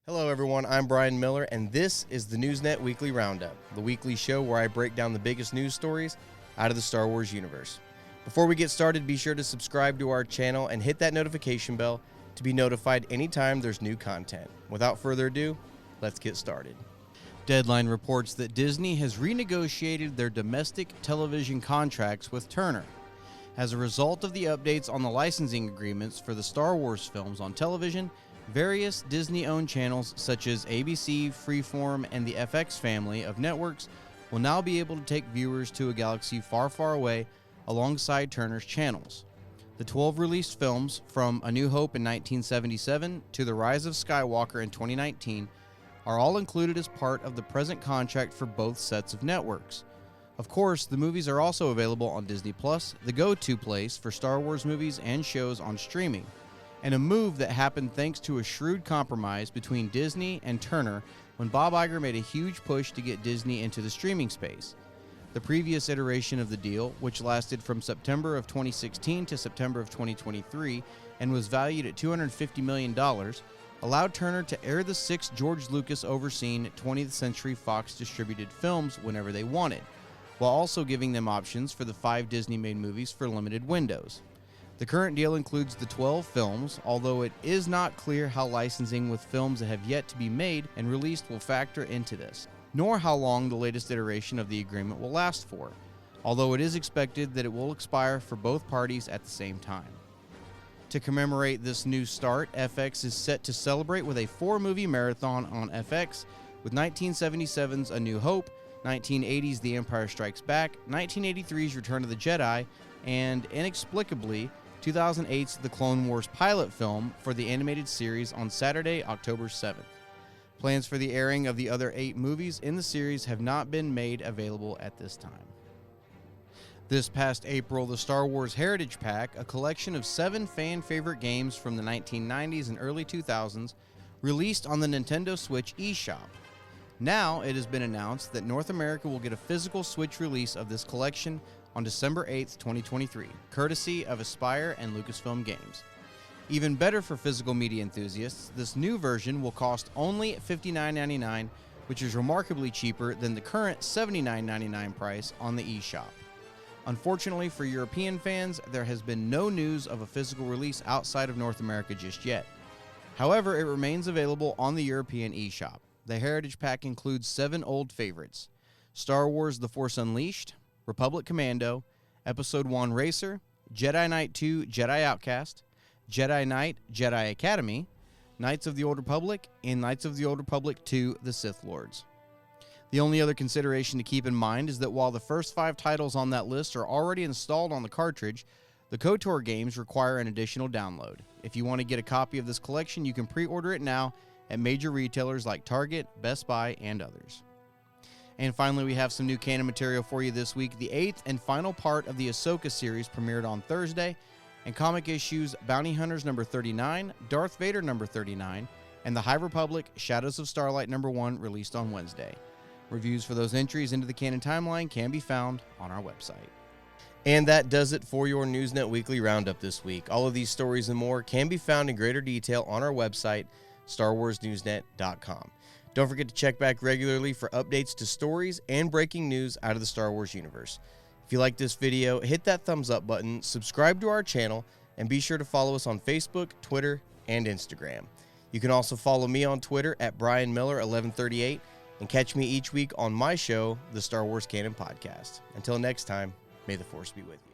Hello everyone, I'm Brian Miller, and this is the NewsNet Weekly Roundup, the weekly show where I break down the biggest news stories out of the Star Wars universe. Before we get started, be sure to subscribe to our channel and hit that notification bell to be notified anytime there's new content. Without further ado, let's get started. Deadline reports that Disney has renegotiated their domestic television contracts with Turner. As a result of the updates on the licensing agreements for the Star Wars films on television, various Disney-owned channels such as ABC, Freeform, and the FX family of networks will now be able to take viewers to a galaxy far, far away alongside Turner's channels. The 12 released films, from A New Hope in 1977 to The Rise of Skywalker in 2019, are all included as part of the present contract for both sets of networks. Of course, the movies are also available on Disney+, the go-to place for Star Wars movies and shows on streaming, and a move that happened thanks to a shrewd compromise between Disney and Turner when Bob Iger made a huge push to get Disney into the streaming space. The previous iteration of the deal, which lasted from September of 2016 to September of 2023 and was valued at $250 million, allowed Turner to air the 6 George Lucas overseen 20th Century Fox distributed films whenever they wanted, while also giving them options for the 5 Disney-made movies for limited windows. The current deal includes the 12 films, although it is not clear how licensing with films that have yet to be made and released will factor into this, nor how long the latest iteration of the agreement will last for, although it is expected that it will expire for both parties at the same time. To commemorate this new start, FX is set to celebrate with a 4-movie marathon on FX, with 1977's A New Hope, 1980's The Empire Strikes Back, 1983's Return of the Jedi, and, inexplicably, 2008's The Clone Wars pilot film for the animated series on Saturday, October 7th. Plans for the airing of the other 8 movies in the series have not been made available at this time. This past April, the Star Wars Heritage Pack, a collection of 7 fan-favorite games from the 1990s and early 2000s, released on the Nintendo Switch eShop. Now, it has been announced that North America will get a physical Switch release of this collection on December 8th, 2023, courtesy of Aspyr and Lucasfilm Games. Even better for physical media enthusiasts, this new version will cost only $59.99, which is remarkably cheaper than the current $79.99 price on the eShop. Unfortunately for European fans, there has been no news of a physical release outside of North America just yet. However, it remains available on the European eShop. The Heritage Pack includes 7 old favorites: Star Wars The Force Unleashed, Republic Commando, Episode 1 Racer, Jedi Knight 2 Jedi Outcast, Jedi Knight Jedi Academy, Knights of the Old Republic, and Knights of the Old Republic 2 The Sith Lords. The only other consideration to keep in mind is that while the first 5 titles on that list are already installed on the cartridge, the KOTOR games require an additional download. If you want to get a copy of this collection, you can pre-order it now at major retailers like Target, Best Buy, and others. And finally, we have some new canon material for you this week. The 8th and final part of the Ahsoka series premiered on Thursday, and comic issues Bounty Hunters number 39, Darth Vader number 39, and the High Republic Shadows of Starlight number 1 released on Wednesday. Reviews for those entries into the canon timeline can be found on our website. And that does it for your NewsNet Weekly Roundup this week. All of these stories and more can be found in greater detail on our website, StarWarsNewsNet.com. Don't forget to check back regularly for updates to stories and breaking news out of the Star Wars universe. If you like this video, hit that thumbs up button, subscribe to our channel, and be sure to follow us on Facebook, Twitter, and Instagram. You can also follow me on Twitter at BrianMiller1138 and catch me each week on my show, the Star Wars Canon Podcast. Until next time, may the Force be with you.